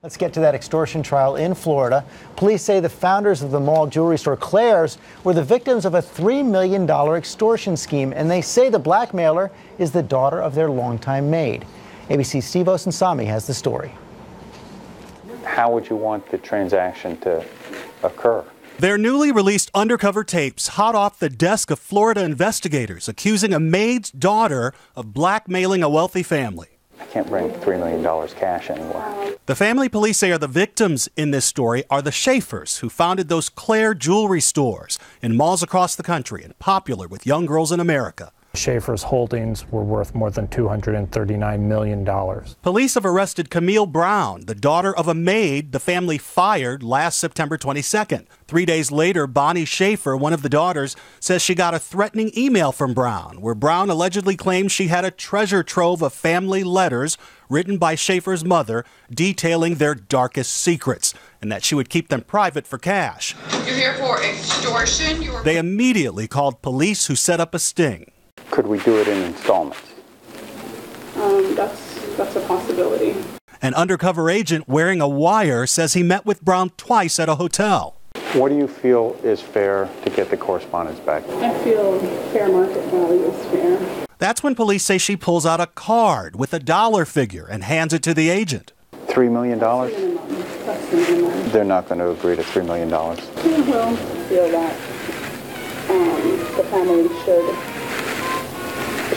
Let's get to that extortion trial in Florida. Police say the founders of the mall jewelry store Claire's were the victims of a $3 million extortion scheme, and they say the blackmailer is the daughter of their longtime maid. ABC's Steve Osunsami has the story. How would you want the transaction to occur? Their newly released undercover tapes hot off the desk of Florida investigators accusing a maid's daughter of blackmailing a wealthy family. I can't bring $3 million cash anymore. The family police say are the victims in this story are the Schaefers, who founded those Claire jewelry stores in malls across the country and popular with young girls in America. Schaefer's holdings were worth more than $239 million. Police have arrested Camille Brown, the daughter of a maid the family fired last September 22nd. 3 days later, Bonnie Schaefer, one of the daughters, says she got a threatening email from Brown, where Brown allegedly claimed she had a treasure trove of family letters written by Schaefer's mother detailing their darkest secrets, and that she would keep them private for cash. You're here for extortion? They immediately called police, who set up a sting. Could we do it in installments? That's a possibility. An undercover agent wearing a wire says he met with Brown twice at a hotel. What do you feel is fair to get the correspondence back? I feel fair market value is fair. That's when police say she pulls out a card with a dollar figure and hands it to the agent. $3 million? That's the minimum. They're not going to agree to $3 million. I will feel that the family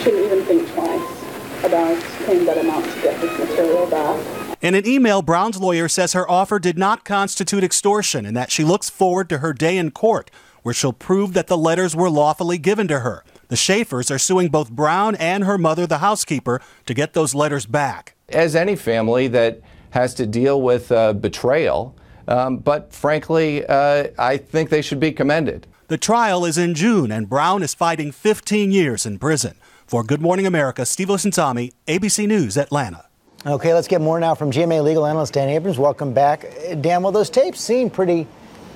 shouldn't even think twice about paying that amount to get this material back. In an email, Brown's lawyer says her offer did not constitute extortion and that she looks forward to her day in court, where she'll prove that the letters were lawfully given to her. The Schaefers are suing both Brown and her mother, the housekeeper, to get those letters back. As any family that has to deal with betrayal, but frankly, I think they should be commended. The trial is in June, and Brown is fighting 15 years in prison. For Good Morning America, Steve Osunsami, ABC News, Atlanta. Okay, let's get more now from GMA legal analyst Dan Abrams. Welcome back. Dan, well, those tapes seem pretty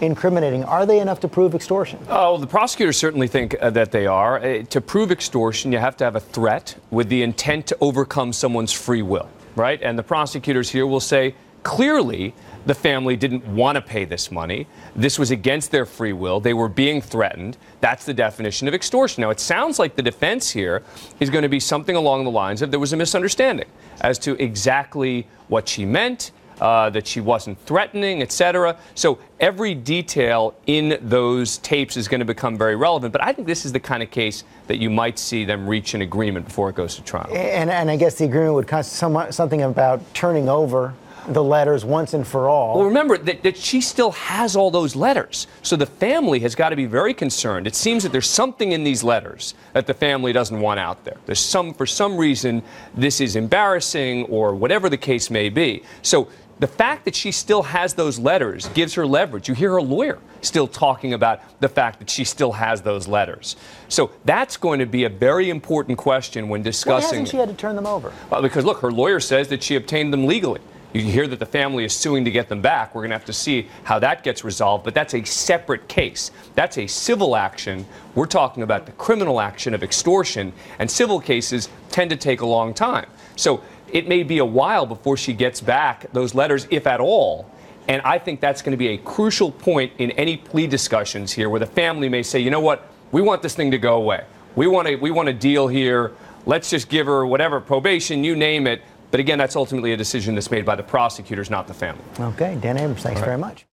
incriminating. Are they enough to prove extortion? Oh, the prosecutors certainly think that they are. To prove extortion, you have to have a threat with the intent to overcome someone's free will, right? And the prosecutors here will say, clearly, the family didn't want to pay this money. This was against their free will. They were being threatened. That's the definition of extortion. Now, it sounds like the defense here is going to be something along the lines of there was a misunderstanding as to exactly what she meant, that she wasn't threatening, etc. So every detail in those tapes is going to become very relevant. But I think this is the kind of case that you might see them reach an agreement before it goes to trial. And I guess the agreement would constitute something about turning over the letters once and for all. Well, remember that she still has all those letters. So the family has got to be very concerned. It seems that there's something in these letters that the family doesn't want out there. For some reason, this is embarrassing or whatever the case may be. So the fact that she still has those letters gives her leverage. You hear her lawyer still talking about the fact that she still has those letters. So that's going to be a very important question when discussing. Why hasn't she had to turn them over? Well, because, look, her lawyer says that she obtained them legally. You hear that the family is suing to get them back. We're going to have to see how that gets resolved, but that's a separate case. That's a civil action. We're talking about the criminal action of extortion, and civil cases tend to take a long time. So it may be a while before she gets back those letters, if at all. And I think that's going to be a crucial point in any plea discussions here, where the family may say, you know what, we want this thing to go away. We want a deal here. Let's just give her whatever, probation, you name it. But again, that's ultimately a decision that's made by the prosecutors, not the family. Okay, Dan Abrams, thanks very much.